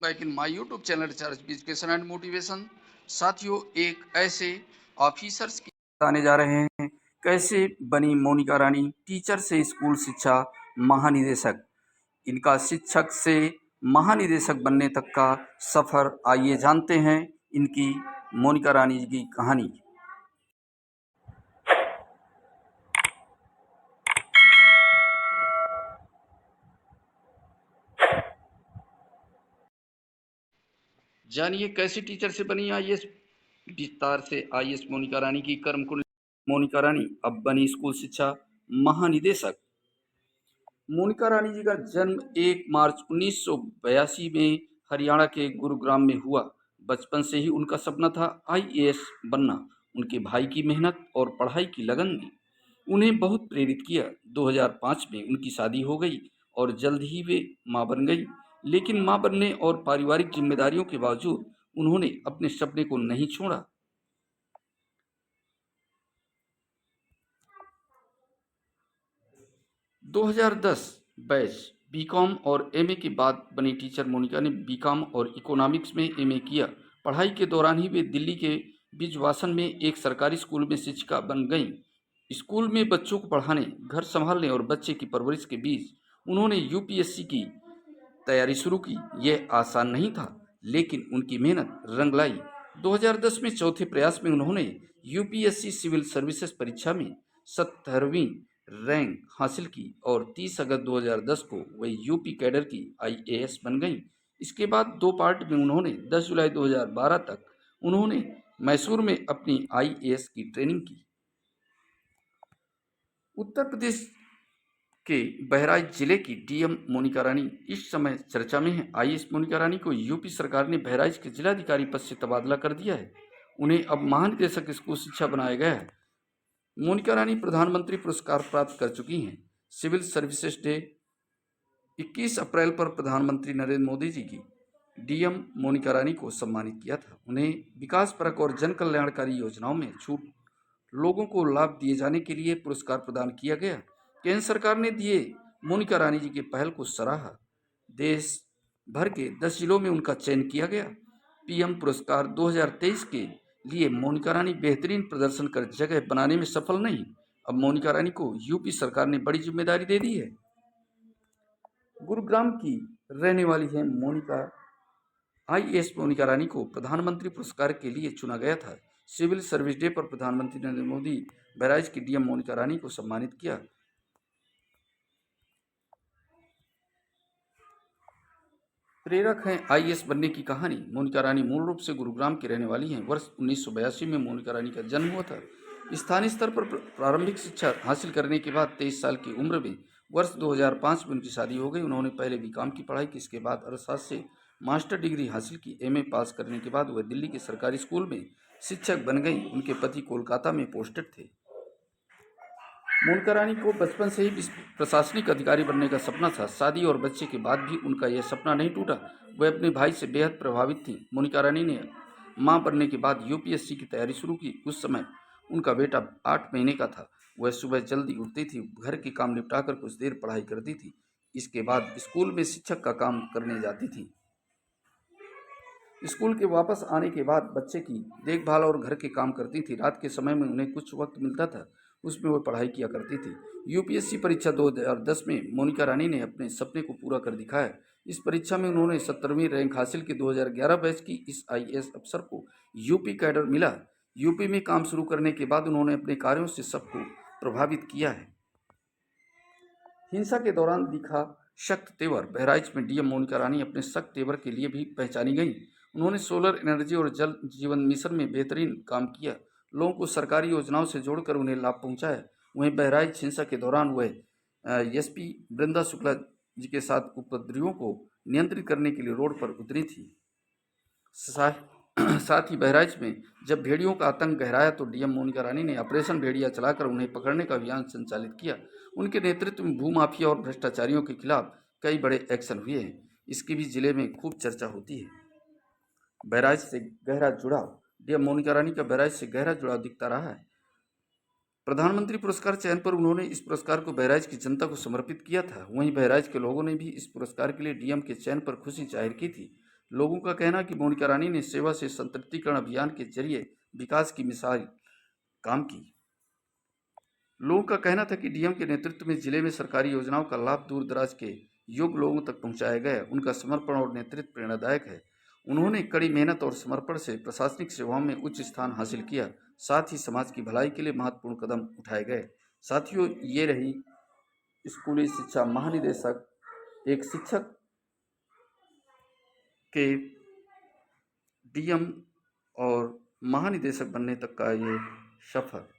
Back in my YouTube channel recharge education and motivation. साथियों, एक ऐसे ऑफिसर्स की बताने जा रहे हैं कैसे बनी मोनिका रानी टीचर से स्कूल शिक्षा महानिदेशक। इनका शिक्षक से महानिदेशक बनने तक का सफर, आइए जानते हैं इनकी मोनिका रानी जी की कहानी। जानिए कैसे टीचर से बनी आईएएस। विस्तार से आईएएस मोनिका रानी की कर्म कुंडली। मोनिका रानी अब बनी स्कूल शिक्षा महानिदेशक। मोनिका रानी जी का जन्म 1 मार्च 1982 में हरियाणा के गुरुग्राम में हुआ। बचपन से ही उनका सपना था आईएएस बनना। उनके भाई की मेहनत और पढ़ाई की लगन ने उन्हें बहुत प्रेरित किया। 2005 में उनकी शादी हो गई और जल्द ही वे मां बन गई। लेकिन मां बनने और पारिवारिक जिम्मेदारियों के बावजूद उन्होंने अपने सपने को नहीं छोड़ा। 2010 बैच बीकॉम और एमए के बाद बनी टीचर मोनिका ने बीकॉम और इकोनॉमिक्स में एमए किया। पढ़ाई के दौरान ही वे दिल्ली के बिजवासन में एक सरकारी स्कूल में शिक्षिका बन गईं। स्कूल में बच्चों को पढ़ाने, घर संभालने और बच्चे की परवरिश के बीच उन्होंने यूपीएससी की तैयारी शुरू की। यह आसान नहीं था, लेकिन उनकी मेहनत रंग लाई। 2010 में चौथे प्रयास में उन्होंने यूपीएससी सिविल सर्विसेज परीक्षा में 17वीं रैंक हासिल की और 30 अगस्त 2010 को वे यूपी कैडर की आईएएस बन गईं। इसके बाद 2 पार्ट में उन्होंने 10 जुलाई 2012 तक उन्होंने मैसूर में अपनी आईएएस की ट्रेनिंग की। उत्तर प्रदेश के बहराइच जिले की डीएम मोनिका रानी इस समय चर्चा में है। आईएएस मोनिका रानी को यूपी सरकार ने बहराइच के जिलाधिकारी पद से तबादला कर दिया है। उन्हें अब महानिदेशक स्कूल शिक्षा बनाया गया है। मोनिका रानी प्रधानमंत्री पुरस्कार प्राप्त कर चुकी हैं। सिविल सर्विसेज डे 21 अप्रैल पर प्रधानमंत्री नरेंद्र मोदी जी की डीएम मोनिका रानी को सम्मानित किया था। उन्हें विकासपरक और जन कल्याणकारी योजनाओं में छूट लोगों को लाभ दिए जाने के लिए पुरस्कार प्रदान किया गया। केंद्र सरकार ने दिए मोनिका रानी जी की पहल को सराहा। देश भर के 10 जिलों में उनका चयन किया गया। पीएम पुरस्कार 2023 के लिए मोनिका रानी बेहतरीन प्रदर्शन कर जगह बनाने में सफल नहीं। अब मोनिका रानी को यूपी सरकार ने बड़ी जिम्मेदारी दे दी है। गुरुग्राम की रहने वाली है मोनिका। आईएएस मोनिका रानी को प्रधानमंत्री पुरस्कार के लिए चुना गया था। सिविल सर्विस डे पर प्रधानमंत्री नरेंद्र मोदी बहराइच की डीएम मोनिका रानी को सम्मानित किया। प्रेरक है आईएएस बनने की कहानी। मोनिका रानी मूल रूप से गुरुग्राम की रहने वाली हैं। वर्ष 1982 में मोनिका रानी का जन्म हुआ था। स्थानीय स्तर पर प्रारंभिक शिक्षा हासिल करने के बाद 23 साल की उम्र में वर्ष 2005 में उनकी शादी हो गई। उन्होंने पहले बीकॉम की पढ़ाई की, इसके बाद अर्थशास्त्र से मास्टर डिग्री हासिल की। एमए पास करने के बाद वह दिल्ली के सरकारी स्कूल में शिक्षक बन गई। उनके पति कोलकाता में पोस्टेड थे। मोनिका रानी को बचपन से ही प्रशासनिक अधिकारी बनने का सपना था। शादी और बच्चे के बाद भी उनका यह सपना नहीं टूटा। वह अपने भाई से बेहद प्रभावित थी। मोनिका रानी ने मां बनने के बाद यूपीएससी की तैयारी शुरू की। उस समय उनका बेटा 8 महीने का था। वह सुबह जल्दी उठती थी, घर के काम निपटाकर कुछ देर पढ़ाई करती थी। इसके बाद स्कूल में शिक्षक का काम करने जाती थी। स्कूल के वापस आने के बाद बच्चे की देखभाल और घर के काम करती थी। रात के समय में उन्हें कुछ वक्त मिलता था, उसमें वो पढ़ाई किया करती थी। यूपीएससी परीक्षा 2010 में मोनिका रानी ने अपने सपने को पूरा कर दिखाया। इस परीक्षा में उन्होंने 17वीं रैंक हासिल की। 2011 बैच की इस आईएएस अफसर को यूपी कैडर मिला। यूपी में काम शुरू करने के बाद उन्होंने अपने कार्यों से सबको प्रभावित किया है। हिंसा के दौरान दिखा सख्त तेवर। बहराइच में डीएम मोनिका रानी अपने सख्त तेवर के लिए भी पहचानी गई। उन्होंने सोलर एनर्जी और जल जीवन मिशन में बेहतरीन काम किया। लोगों को सरकारी योजनाओं से जोड़कर उन्हें लाभ पहुंचाया। वहीं बहराइच हिंसा के दौरान वह एसपी वृंदा शुक्ला जी के साथ उपद्रवियों को नियंत्रित करने के लिए रोड पर उतरी थी। साथ ही बहराइच में जब भेड़ियों का आतंक गहराया तो डीएम मोनिका रानी ने ऑपरेशन भेड़िया चलाकर उन्हें पकड़ने का अभियान संचालित किया। उनके नेतृत्व में भूमाफिया और भ्रष्टाचारियों के खिलाफ कई बड़े एक्शन हुए हैं। इसकी भी जिले में खूब चर्चा होती है। बहराइच से गहरा जुड़ाव। डीएम मोनिका रानी का बहराइच से गहरा जुड़ाव दिखता रहा है। प्रधानमंत्री पुरस्कार चयन पर उन्होंने इस पुरस्कार को बहराइच की जनता को समर्पित किया था। वहीं बहराइच के लोगों ने भी इस पुरस्कार के लिए डीएम के चयन पर खुशी जाहिर की थी। लोगों का कहना है कि मोनिका रानी ने सेवा से संतृप्तिकरण अभियान के जरिए विकास की मिसाल काम की। लोगों का कहना था कि डीएम के नेतृत्व में जिले में सरकारी योजनाओं का लाभ दूर दराज के योग्य लोगों तक पहुंचाया गया। उनका समर्पण और नेतृत्व प्रेरणादायक है। उन्होंने कड़ी मेहनत और समर्पण से प्रशासनिक सेवाओं में उच्च स्थान हासिल किया। साथ ही समाज की भलाई के लिए महत्वपूर्ण कदम उठाए गए। साथियों, ये रही स्कूली शिक्षा महानिदेशक, एक शिक्षक के डीएम और महानिदेशक बनने तक का ये सफर।